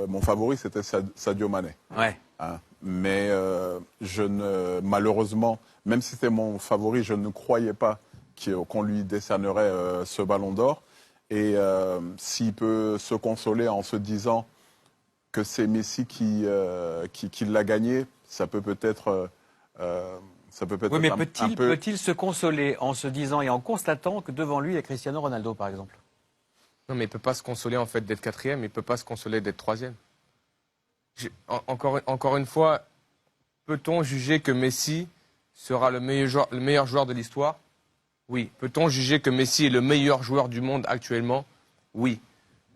mon favori, c'était Sadio Mané. Ouais. Hein. Mais malheureusement, même si c'était mon favori, je ne croyais pas qu'on lui décernerait ce ballon d'or. Et s'il peut se consoler en se disant que c'est Messi qui l'a gagné, ça peut peut-être... oui, mais peut-il se consoler en se disant et en constatant que devant lui, il y a Cristiano Ronaldo, par exemple? Non, mais il ne peut pas se consoler en fait d'être quatrième, il ne peut pas se consoler d'être troisième. Encore une fois, peut-on juger que Messi sera le meilleur joueur de l'histoire? Oui. Peut-on juger que Messi est le meilleur joueur du monde actuellement? Oui.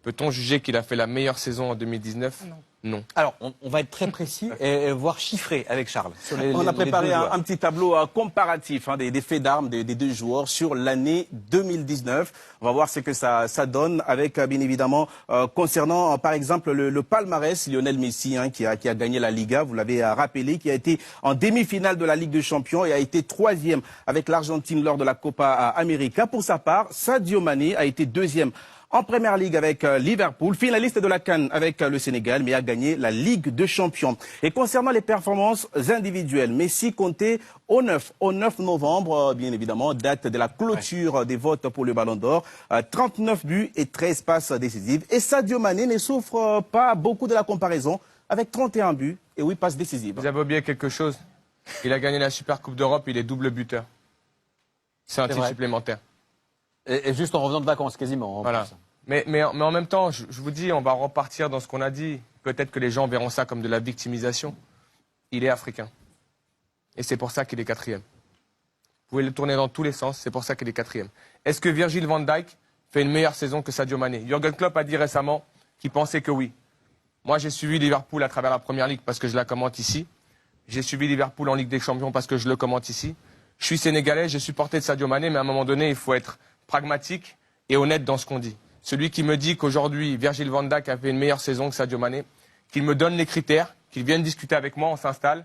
Peut-on juger qu'il a fait la meilleure saison en 2019? Non. Non. Alors, on va être très précis et voire chiffré avec Charles. On a préparé un petit tableau comparatif des faits d'armes des deux joueurs sur l'année 2019. On va voir ce que ça donne avec, bien évidemment, concernant, par exemple, le palmarès, Lionel Messi, qui a gagné la Liga, vous l'avez rappelé, qui a été en demi-finale de la Ligue des Champions et a été troisième avec l'Argentine lors de la Copa América. Pour sa part, Sadio Mané a été deuxième en Première Ligue avec Liverpool, finaliste de la CAN avec le Sénégal, mais a gagné la Ligue des Champions. Et concernant les performances individuelles, Messi comptait au 9 novembre, bien évidemment, date de la clôture des votes pour le Ballon d'Or, 39 buts et 13 passes décisives. Et Sadio Mané ne souffre pas beaucoup de la comparaison avec 31 buts et 8 passes décisives. Vous avez oublié quelque chose. Il a gagné la Super Coupe d'Europe, il est double buteur. C'est un titre supplémentaire. Et juste en revenant de vacances, quasiment. Voilà. Mais en même temps, je vous dis, on va repartir dans ce qu'on a dit. Peut-être que les gens verront ça comme de la victimisation. Il est africain. Et c'est pour ça qu'il est quatrième. Vous pouvez le tourner dans tous les sens, c'est pour ça qu'il est quatrième. Est-ce que Virgil van Dijk fait une meilleure saison que Sadio Mané? Jürgen Klopp a dit récemment qu'il pensait que oui. Moi, j'ai suivi Liverpool à travers la Première Ligue parce que je la commente ici. J'ai suivi Liverpool en Ligue des Champions parce que je le commente ici. Je suis sénégalais, j'ai supporté Sadio Mané, mais à un moment donné, il faut être pragmatique et honnête dans ce qu'on dit. Celui qui me dit qu'aujourd'hui, Virgil van Dijk a fait une meilleure saison que Sadio Mané, qu'il me donne les critères, qu'il vienne discuter avec moi, on s'installe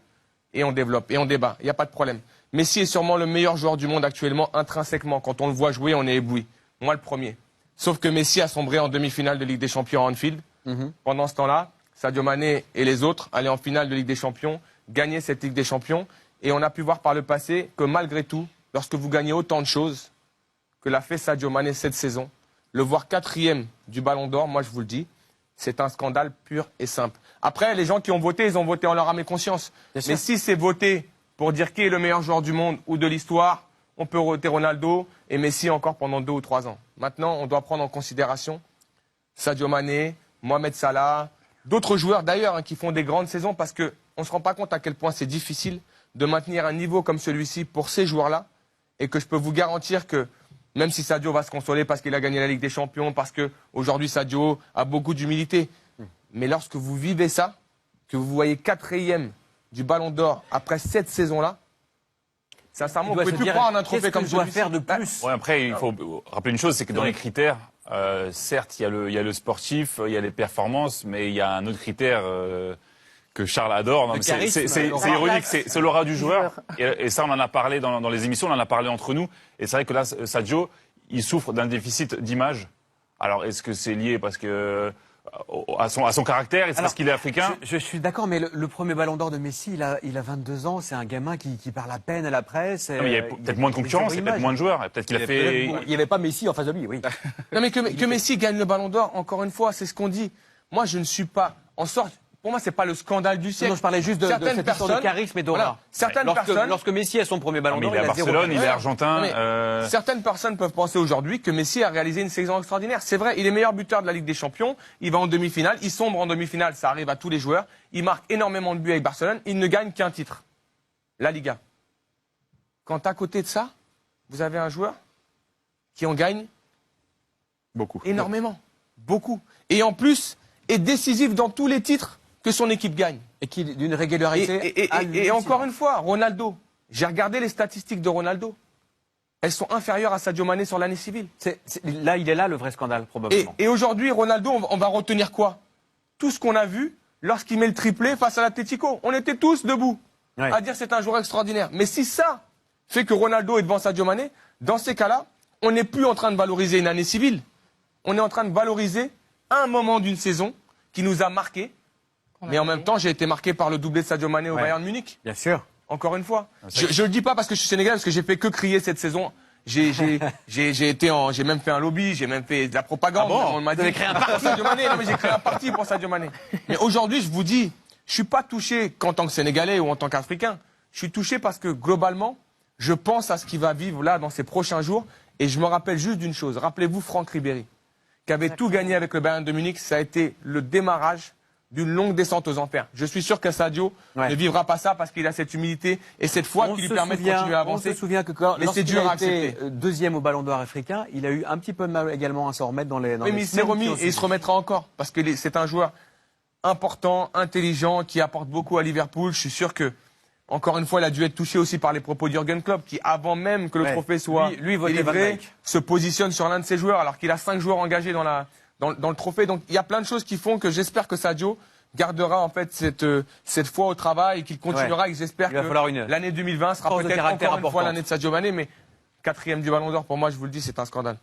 et on développe et on débat. Il n'y a pas de problème. Messi est sûrement le meilleur joueur du monde actuellement, intrinsèquement. Quand on le voit jouer, on est ébloui. Moi, le premier. Sauf que Messi a sombré en demi-finale de Ligue des Champions à Anfield. Pendant ce temps-là, Sadio Mané et les autres allaient en finale de Ligue des Champions, gagner cette Ligue des Champions. Et on a pu voir par le passé que malgré tout, lorsque vous gagnez autant de choses que l'a fait Sadio Mané cette saison, le voir quatrième du Ballon d'Or, moi je vous le dis, c'est un scandale pur et simple. Après, les gens qui ont voté, ils ont voté en leur âme et conscience. Mais si c'est voté pour dire qui est le meilleur joueur du monde ou de l'histoire, on peut voter Ronaldo et Messi encore pendant 2 ou 3 ans. Maintenant, on doit prendre en considération Sadio Mané, Mohamed Salah, d'autres joueurs d'ailleurs qui font des grandes saisons parce qu'on ne se rend pas compte à quel point c'est difficile de maintenir un niveau comme celui-ci pour ces joueurs-là et que je peux vous garantir que même si Sadio va se consoler parce qu'il a gagné la Ligue des Champions, parce qu'aujourd'hui Sadio a beaucoup d'humilité. Mais lorsque vous vivez ça, que vous voyez quatrième du Ballon d'Or après cette saison-là, sincèrement, vous ne pouvez plus croire en un trophée comme celui-ci. Faire de plus. Ouais, après, il faut rappeler une chose, c'est que dans les critères, certes, il y a le sportif, il y a les performances, mais il y a un autre critère que Charles adore. C'est ironique, c'est l'aura du joueur. Et ça, on en a parlé dans les émissions, on en a parlé entre nous. Et c'est vrai que là, Sadio, il souffre d'un déficit d'image. Alors, est-ce que c'est lié parce que à son caractère, est-ce parce qu'il est africain? Je suis d'accord, mais le premier Ballon d'Or de Messi, il a 22 ans, c'est un gamin qui parle à peine à la presse. Non, mais il y a peut-être moins de concurrence, il y a peut-être moins de joueurs. Peut-être qu'il a fait. Il n'y avait pas Messi en face de lui, oui. Non, mais que Messi gagne le Ballon d'Or, encore une fois, c'est ce qu'on dit. Moi, je ne suis pas en sorte. Pour moi, c'est pas le scandale du siècle. Non, je parlais juste de cette histoire de charisme et d'aura. Voilà, lorsque Messi a son premier Ballon d'Or, il est à Barcelone, il est argentin. Certaines personnes peuvent penser aujourd'hui que Messi a réalisé une saison extraordinaire. C'est vrai, il est meilleur buteur de la Ligue des Champions. Il va en demi-finale, il sombre en demi-finale, ça arrive à tous les joueurs. Il marque énormément de buts avec Barcelone. Il ne gagne qu'un titre, la Liga. Quand à côté de ça, vous avez un joueur qui en gagne beaucoup, énormément, beaucoup, et en plus est décisif dans tous les titres que son équipe gagne. Et qui d'une régularité. Et encore une fois, Ronaldo. J'ai regardé les statistiques de Ronaldo. Elles sont inférieures à Sadio Mané sur l'année civile. Là, il est là le vrai scandale, probablement. Et aujourd'hui, Ronaldo, on va retenir quoi? Tout ce qu'on a vu lorsqu'il met le triplé face à l'Atlético. On était tous debout à dire c'est un joueur extraordinaire. Mais si ça fait que Ronaldo est devant Sadio Mané, dans ces cas-là, on n'est plus en train de valoriser une année civile. On est en train de valoriser un moment d'une saison qui nous a marqués. Mais en même temps, j'ai été marqué par le doublé de Sadio Mané au Bayern Munich. Bien sûr. Encore une fois. Je le dis pas parce que je suis sénégalais, parce que j'ai fait que crier cette saison. J'ai même fait un lobby, j'ai même fait de la propagande. On m'a dit créé un parti. Sadio Mané. Non, mais j'ai créé un parti pour Sadio Mané. Mais aujourd'hui, je vous dis, je suis pas touché qu'en tant que Sénégalais ou en tant qu'Africain. Je suis touché parce que globalement, je pense à ce qu'il va vivre là dans ces prochains jours. Et je me rappelle juste d'une chose. Rappelez-vous Franck Ribéry, qui avait tout gagné avec le Bayern de Munich. Ça a été le démarrage d'une longue descente aux enfers. Je suis sûr que Sadio ne vivra pas ça parce qu'il a cette humilité et cette foi qui lui permet de continuer à avancer. On se souvient que lorsqu'il a été deuxième au Ballon d'Or africain, il a eu un petit peu de mal également à s'en remettre dans les mais il s'est remis et il se remettra encore parce que c'est un joueur important, intelligent, qui apporte beaucoup à Liverpool. Je suis sûr que, encore une fois, il a dû être touché aussi par les propos d'Jürgen Klopp qui, avant même que le trophée soit délivré, se positionne sur l'un de ses joueurs alors qu'il a 5 joueurs engagés dans le trophée. Donc il y a plein de choses qui font que j'espère que Sadio gardera en fait cette foi au travail et qu'il continuera et que j'espère que l'année 2020 sera peut-être encore une fois l'année de Sadio Mané, mais 4e du Ballon d'Or pour moi, je vous le dis, c'est un scandale.